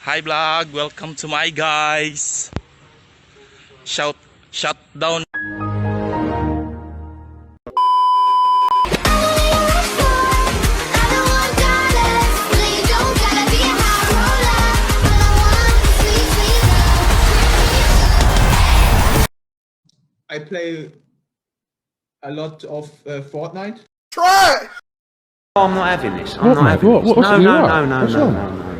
Hi vlog, welcome to my guys. Shut down. I play a lot of Fortnite. Try! Oh, I'm not having this. I'm not having this. What's No.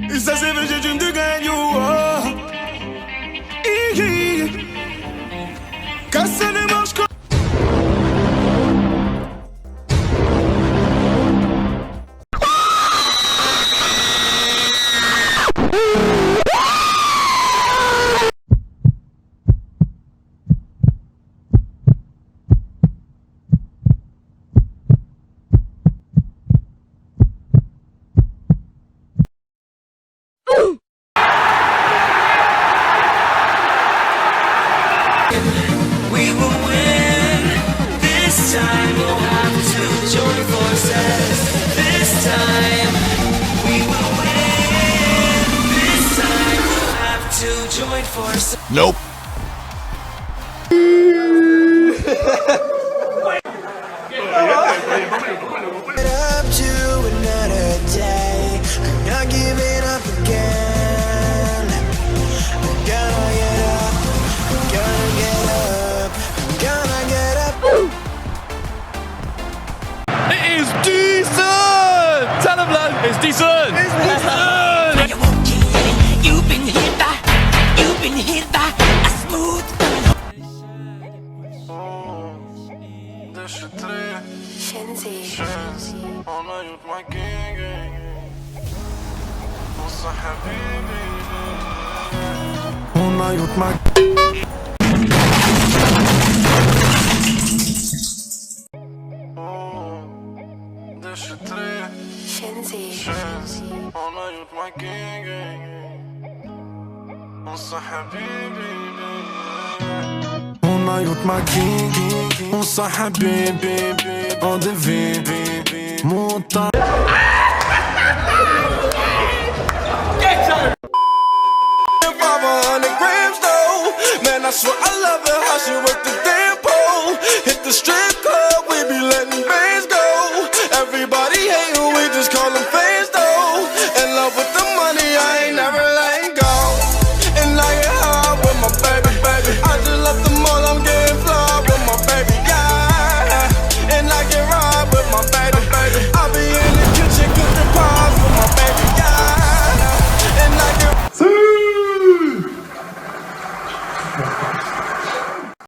Está cerveja de ganho. Caça de mãos com. We will win. This time we'll have to join forces. This time we will win. This time we'll have to join forces. Nope. Up to another day. I'm not giving up again. I'm gonna get up. I'm gonna get up. I'm gonna get up. It is decent! Tell them lad, it's decent! It's decent! You've been hit by a smooth. Hon har gjort magi. Hon sa habibi. Och det vill vi mot